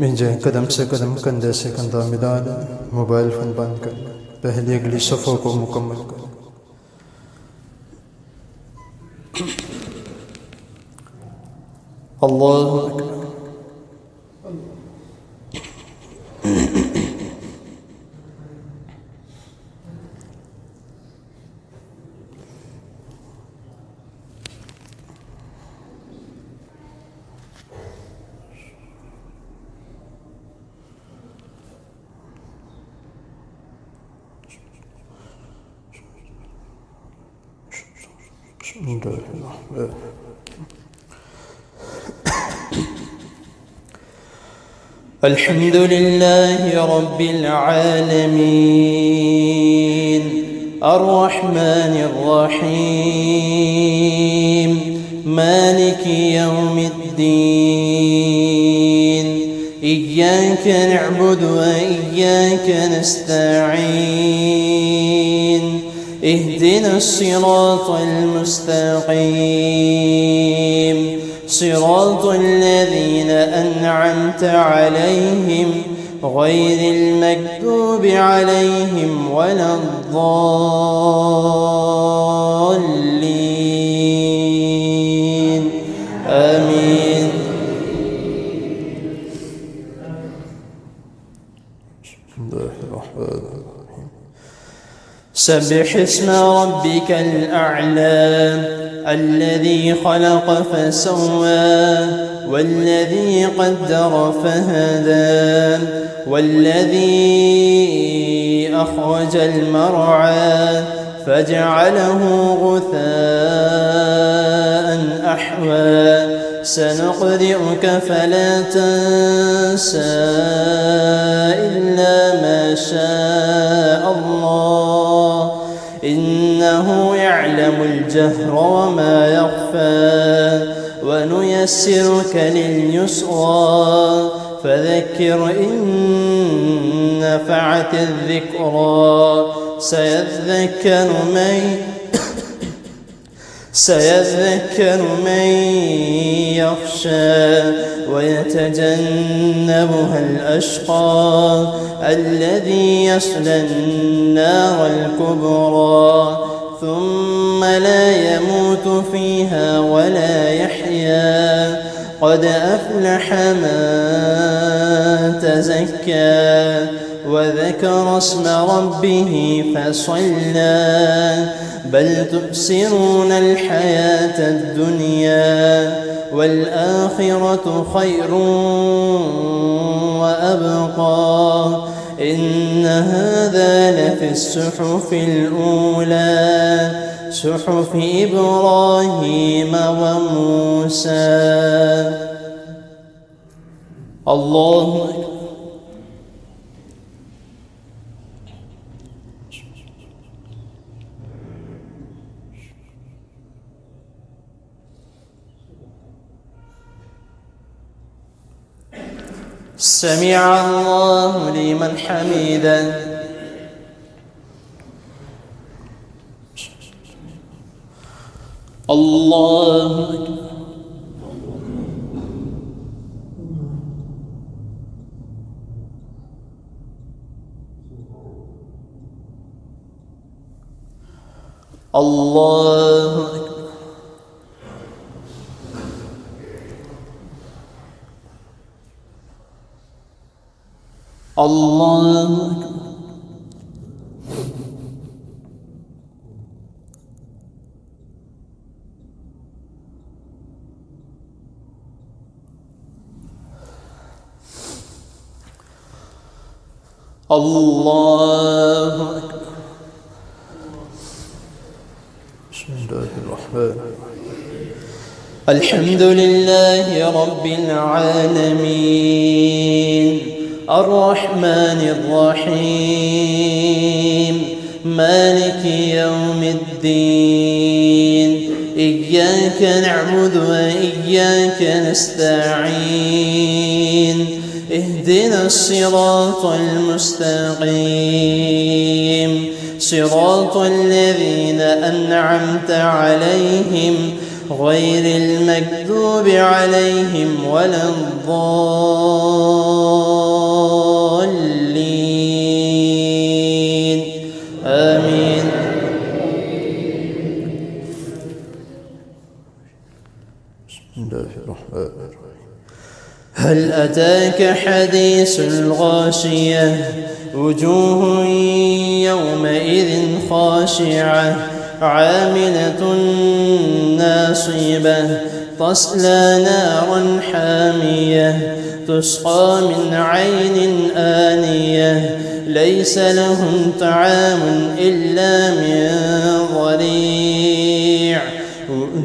मिंजे कदम से कदम, कंधे से कंधा मिला ले, मोबाइल फोन बंद कर, पहले अगली सफ़ों को मुकम्मल कर। अल्लाहु अकबर। الحمد لله رب العالمين الرحمن الرحيم مالك يوم الدين إياك نعبد وإياك نستعين اهدنا الصراط المستقيم صراط الذين أنعمت عليهم غير المكذوب عليهم ولا الضالين آمين. سبح اسم ربك الأعلى الذي خلق فسوى والذي قدر فهدى والذي أخرج المرعى فجعله غثاء أحوى سنقرئك فلا تنسى إلا ما شاء الله إنه يعلم الجهر وما يخفى ونيسرك لليسرى فذكر إن نفعت الذكرى سيذكر من يخشى ويتجنبها الأشقى الذي يصلى النار الكبرى ثم لا يموت فيها ولا يحيا قد أفلح من تزكى وذكر اسم ربه فصلى بل تؤثرون الحياة الدنيا والآخرة خير وأبقى إن هذا لفي الصحف الأولى صحف إبراهيم وموسى. الله أكبر. سمع الله لمن حمده. الله أكبر. الله أكبر. الله أكبر. الله أكبر. بسم الله الرحمن الرحيم. الحمد لله رب العالمين الرحمن الرحيم مالك يوم الدين إياك نعبد وإياك نستعين اهدنا الصراط المستقيم صراط الذين أنعمت عليهم غير المكذوب عليهم ولا الضالين آمين. بسم الله الرحمن الرحيم. هل أتاك حديث الغاشية وجوه يومئذ خاشعة عاملة ناصبة تصلى نارا حامية تسقى من عين آنية ليس لهم طعام إلا من ضريع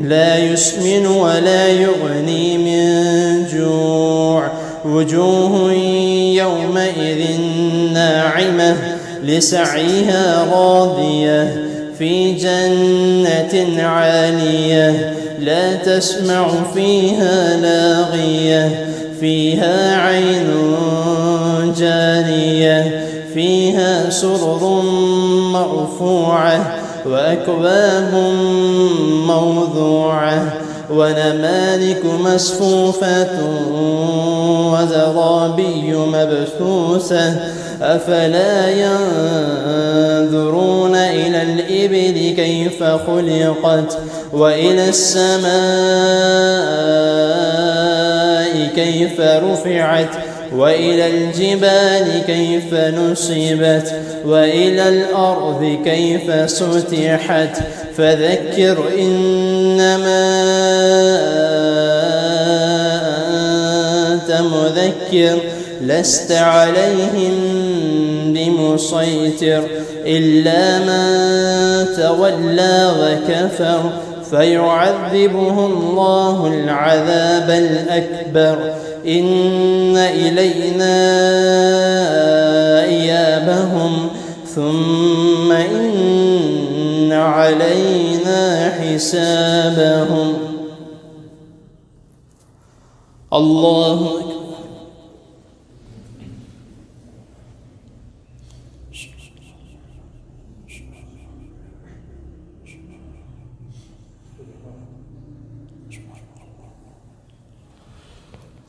لا يسمن ولا يغني من جوع وجوه يومئذ ناعمة لسعيها راضية في جنة عالية لا تسمع فيها لاغية فيها عين جارية فيها سرر مرفوعة وأكواب موضوعة ونمارق مصفوفة وزرابي مبثوثة أفلا ينظرون إلى الإبل كيف خلقت وإلى السماء كيف رفعت وإلى الجبال كيف نصبت وإلى الأرض كيف سطحت فذكر إنما أنت مذكر لست عليهم بمسيطر إلا من تولى وكفر فيعذبه الله العذاب الأكبر إن إلينا إيابهم ثم إن علينا حسابهم. الله أكبر.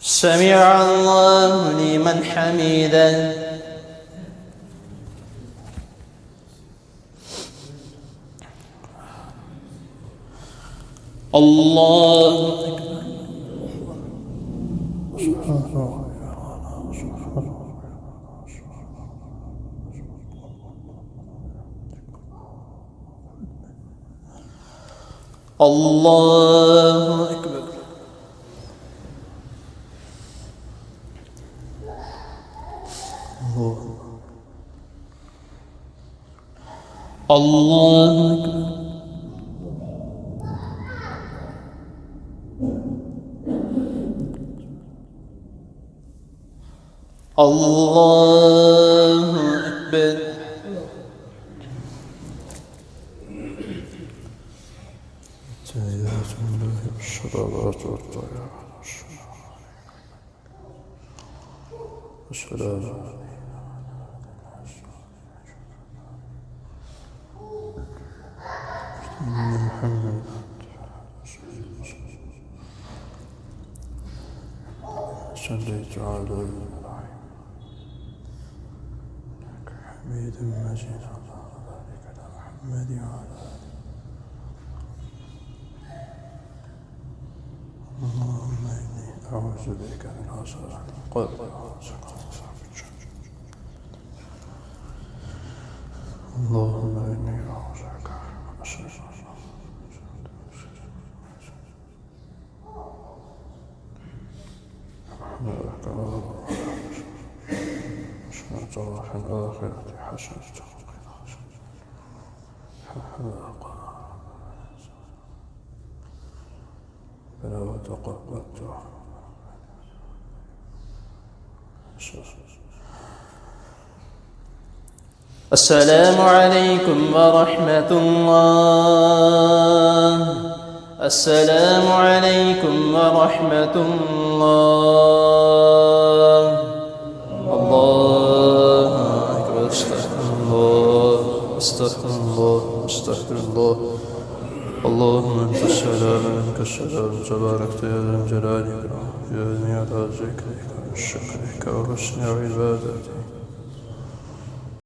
سمع الله لمن حمده. الله أكبر. الله أكبر. الله أكبر. الله أكبر. تحيات الله والصلوات والطيبات والسلام محمد صليت على حميد مجيد اللهم بارك على محمد وعلى اللهم إني أعوذ بك من عصرات القبر اللهم إني أعوذ بك من عصرات في الآخرة حسنة فلا وتقبلت السلام عليكم ورحمة الله. السلام عليكم ورحمة الله. الله أكبر. استغفر الله استغفر الله استغفر الله. اللهم أنت السلام منك السلام تباركت يا ذا الجلال والإكرام يا ذي على ذكرك وشكرك وحسن عبادتك.